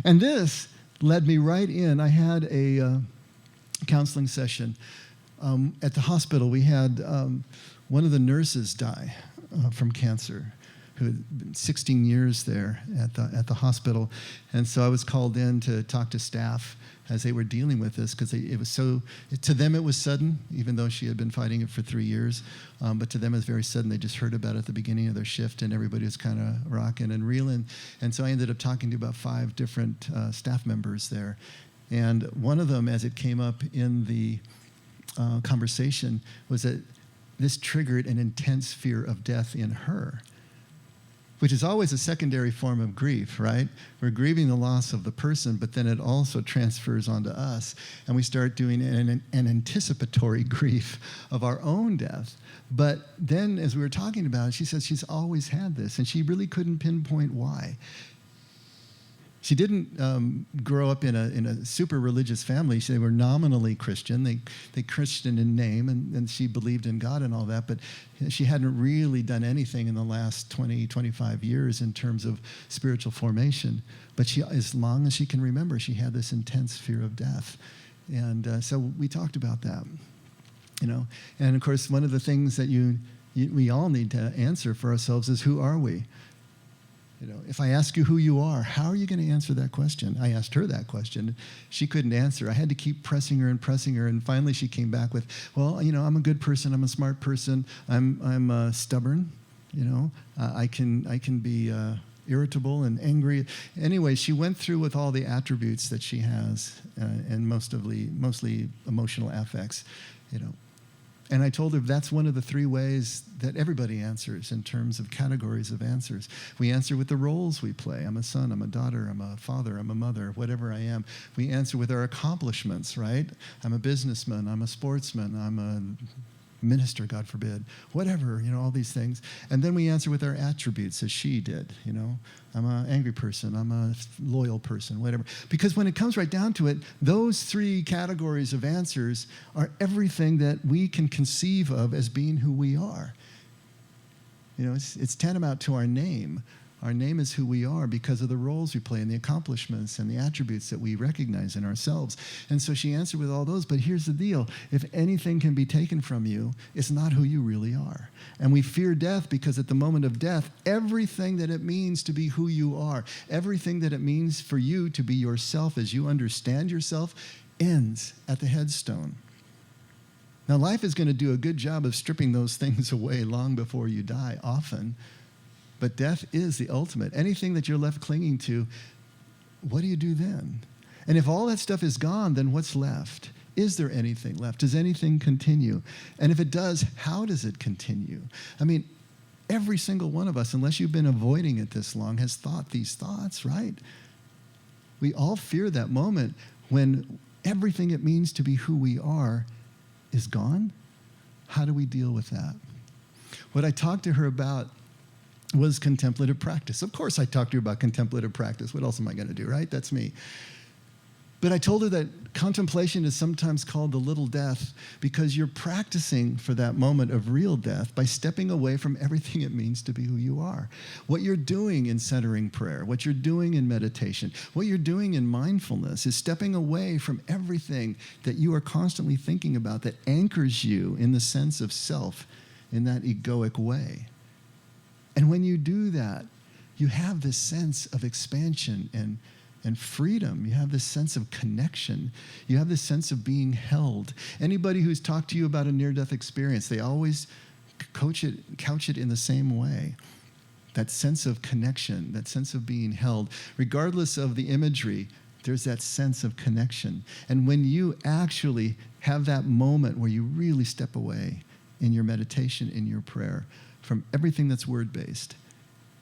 And this led me right in. I had a counseling session. At the hospital, we had one of the nurses die from cancer, who had been 16 years there at the hospital. And so I was called in to talk to staff as they were dealing with this, because it was so, to them it was sudden, even though she had been fighting it for 3 years. But to them it was very sudden. They just heard about it at the beginning of their shift, and everybody was kind of rocking and reeling. And so I ended up talking to about 5 different staff members there. And one of them, as it came up in the conversation, was that this triggered an intense fear of death in her, which is always a secondary form of grief, right? We're grieving the loss of the person, but then it also transfers onto us, and we start doing an anticipatory grief of our own death. But then, as we were talking about it, she says she's always had this, and she really couldn't pinpoint why. She didn't grow up in a super religious family. They were nominally Christian. They Christian in name, and she believed in God and all that, but she hadn't really done anything in the last 20, 25 years in terms of spiritual formation. But she, as long as she can remember, she had this intense fear of death. And so we talked about that, you know. And of course, one of the things that we all need to answer for ourselves is, who are we? You know, if I ask you who you are, how are you going to answer that question? I asked her that question. She couldn't answer. I had to keep pressing her, and finally she came back with, well, you know, I'm a good person. I'm a smart person. I'm stubborn. You know, I can be irritable and angry. Anyway, she went through with all the attributes that she has, and mostly emotional affects. You know. And I told her that's one of the 3 ways that everybody answers in terms of categories of answers. We answer with the roles we play. I'm a son, I'm a daughter, I'm a father, I'm a mother, whatever I am. We answer with our accomplishments, right? I'm a businessman, I'm a sportsman, I'm a minister, God forbid, whatever, you know, all these things. And then we answer with our attributes, as she did, you know. I'm an angry person, I'm a loyal person, whatever. Because when it comes right down to it, those 3 categories of answers are everything that we can conceive of as being who we are. You know, it's tantamount to our name. Our name is who we are because of the roles we play and the accomplishments and the attributes that we recognize in ourselves. And so she answered with all those, but here's the deal. If anything can be taken from you, it's not who you really are. And we fear death because at the moment of death, everything that it means to be who you are, everything that it means for you to be yourself as you understand yourself, ends at the headstone. Now, life is going to do a good job of stripping those things away long before you die, often. But death is the ultimate. Anything that you're left clinging to, what do you do then? And if all that stuff is gone, then what's left? Is there anything left? Does anything continue? And if it does, how does it continue? I mean, every single one of us, unless you've been avoiding it this long, has thought these thoughts, right? We all fear that moment when everything it means to be who we are is gone. How do we deal with that? What I talked to her about was contemplative practice. Of course I talked to her about contemplative practice. What else am I going to do, right? That's me. But I told her that contemplation is sometimes called the little death because you're practicing for that moment of real death by stepping away from everything it means to be who you are. What you're doing in centering prayer, what you're doing in meditation, what you're doing in mindfulness is stepping away from everything that you are constantly thinking about that anchors you in the sense of self in that egoic way. And when you do that, you have this sense of expansion and freedom. You have this sense of connection. You have this sense of being held. Anybody who's talked to you about a near-death experience, they always couch it in the same way. That sense of connection, that sense of being held. Regardless of the imagery, there's that sense of connection. And when you actually have that moment where you really step away in your meditation, in your prayer, from everything that's word-based,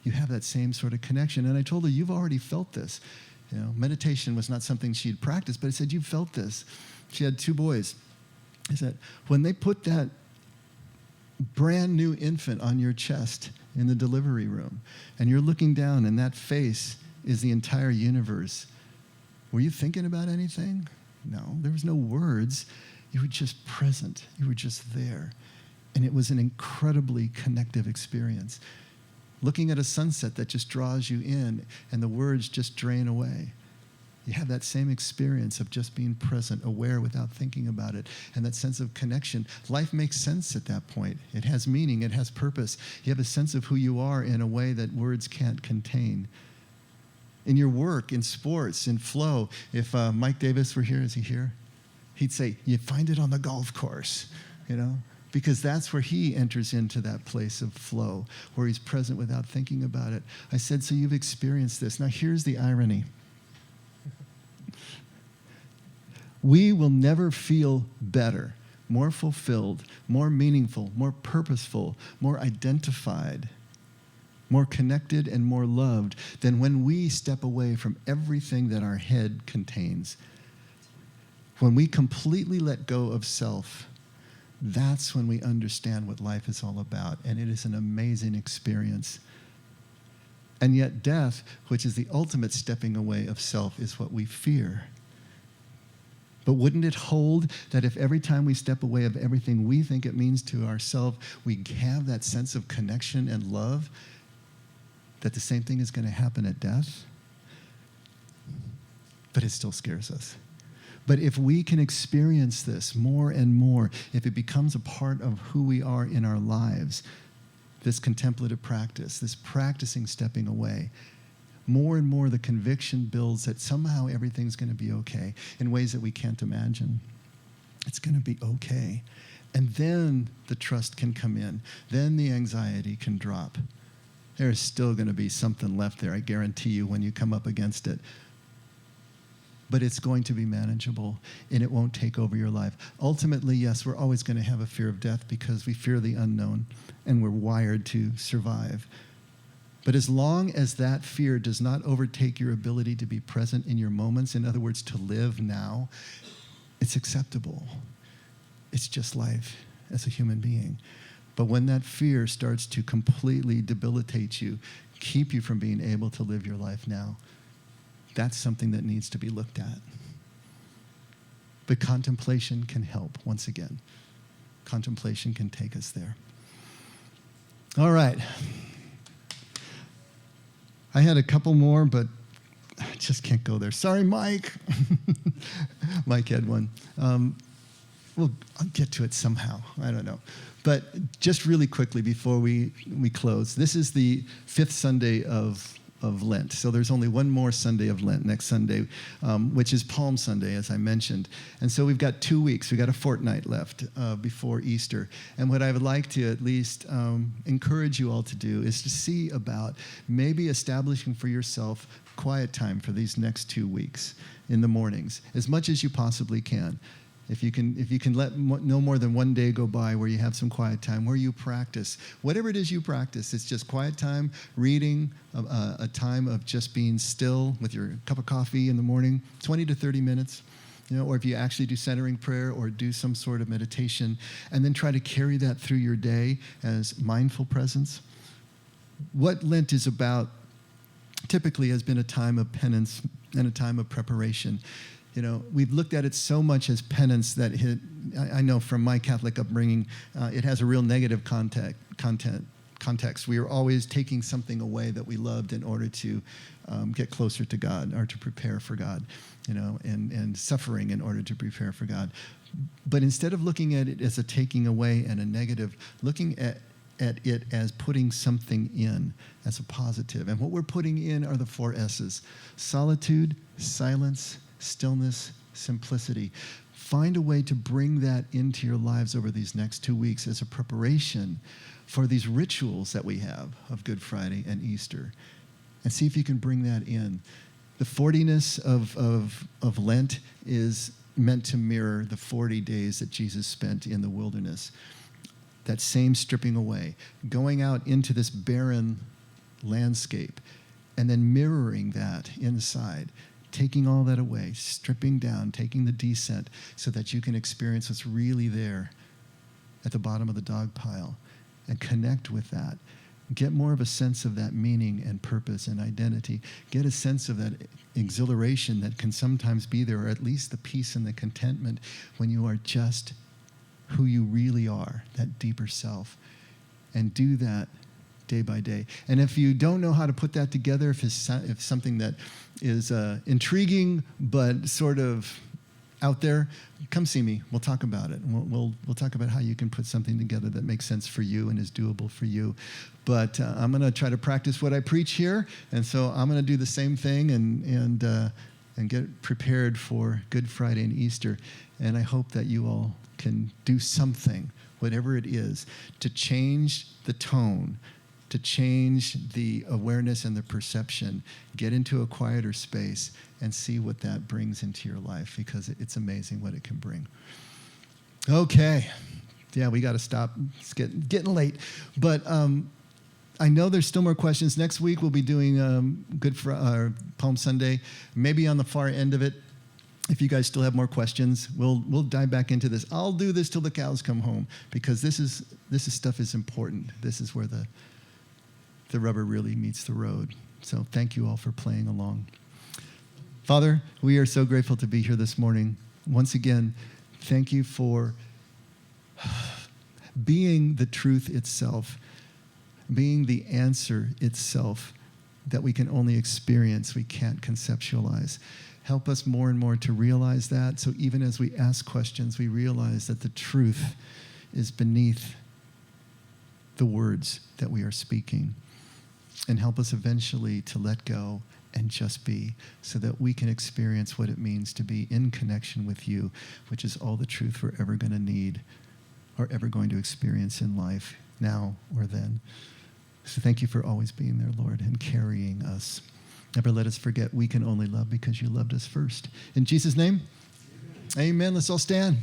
you have that same sort of connection. And I told her, you've already felt this. You know, meditation was not something she'd practiced, but I said, you've felt this. She had 2 boys. I said, when they put that brand new infant on your chest in the delivery room, and you're looking down and that face is the entire universe, were you thinking about anything? No, there was no words. You were just present. You were just there. And it was an incredibly connective experience. Looking at a sunset that just draws you in and the words just drain away. You have that same experience of just being present, aware without thinking about it, and that sense of connection. Life makes sense at that point. It has meaning, it has purpose. You have a sense of who you are in a way that words can't contain. In your work, in sports, in flow, if Mike Davis were here, is he here? He'd say, you find it on the golf course, you know? Because that's where he enters into that place of flow, where he's present without thinking about it. I said, so you've experienced this. Now here's the irony. We will never feel better, more fulfilled, more meaningful, more purposeful, more identified, more connected, and more loved than when we step away from everything that our head contains. When we completely let go of self, that's when we understand what life is all about, and it is an amazing experience. And yet death, which is the ultimate stepping away of self, is what we fear. But wouldn't it hold that if every time we step away of everything we think it means to ourselves, we have that sense of connection and love, that the same thing is going to happen at death? But it still scares us. But if we can experience this more and more, if it becomes a part of who we are in our lives, this contemplative practice, this practicing stepping away, more and more the conviction builds that somehow everything's going to be okay in ways that we can't imagine. It's going to be okay. And then the trust can come in. Then the anxiety can drop. There's still going to be something left there, I guarantee you, when you come up against it. But it's going to be manageable, and it won't take over your life. Ultimately, yes, we're always going to have a fear of death because we fear the unknown, and we're wired to survive. But as long as that fear does not overtake your ability to be present in your moments, in other words, to live now, it's acceptable. It's just life as a human being. But when that fear starts to completely debilitate you, keep you from being able to live your life now, that's something that needs to be looked at. But contemplation can help, once again. Contemplation can take us there. All right. I had a couple more, but I just can't go there. Sorry, Mike. Mike had one. Well, I'll get to it somehow. I don't know. But just really quickly before we close, this is the 5th Sunday of Lent. So there's only one more Sunday of Lent, next Sunday, which is Palm Sunday, as I mentioned. And so we've got 2 weeks. We've got a fortnight left before Easter. And what I would like to at least encourage you all to do is to see about maybe establishing for yourself quiet time for these next 2 weeks in the mornings, as much as you possibly can. If you can let no more than one day go by where you have some quiet time, where you practice, whatever it is you practice, it's just quiet time, reading, a time of just being still with your cup of coffee in the morning, 20 to 30 minutes, or if you actually do centering prayer or do some sort of meditation, and then try to carry that through your day as mindful presence. What Lent is about typically has been a time of penance and a time of preparation. We've looked at it so much as penance that I know from my Catholic upbringing, it has a real negative context. We are always taking something away that we loved in order to get closer to God or to prepare for God, and suffering in order to prepare for God. But instead of looking at it as a taking away and a negative, looking at it as putting something in as a positive. And what we're putting in are the 4 S's: solitude, silence, stillness, simplicity. Find a way to bring that into your lives over these next 2 weeks as a preparation for these rituals that we have of Good Friday and Easter. And see if you can bring that in. The 40ness of Lent is meant to mirror the 40 days that Jesus spent in the wilderness. That same stripping away, going out into this barren landscape, and then mirroring that inside, taking all that away, stripping down, taking the descent, so that you can experience what's really there at the bottom of the dog pile and connect with that. Get more of a sense of that meaning and purpose and identity. Get a sense of that exhilaration that can sometimes be there, or at least the peace and the contentment when you are just who you really are, that deeper self. And do that day by day. And if you don't know how to put that together, if something that is intriguing but sort of out there, come see me. We'll talk about it. We'll talk about how you can put something together that makes sense for you and is doable for you. But I'm going to try to practice what I preach here, and so I'm going to do the same thing and get prepared for Good Friday and Easter. And I hope that you all can do something, whatever it is, to change the tone, to change the awareness and the perception, get into a quieter space and see what that brings into your life, because it's amazing what it can bring. Okay. Yeah, we got to stop. It's getting late. But I know there's still more questions. Next week we'll be doing Palm Sunday, maybe on the far end of it. If you guys still have more questions, we'll dive back into this. I'll do this till the cows come home, because this stuff is important. This is where the rubber really meets the road. So thank you all for playing along. Father, we are so grateful to be here this morning. Once again, thank you for being the truth itself, being the answer itself that we can only experience, we can't conceptualize. Help us more and more to realize that, so even as we ask questions, we realize that the truth is beneath the words that we are speaking. And help us eventually to let go and just be, so that we can experience what it means to be in connection with you, which is all the truth we're ever going to need or ever going to experience in life, now or then. So thank you for always being there, Lord, and carrying us. Never let us forget we can only love because you loved us first. In Jesus' name, amen. Let's all stand.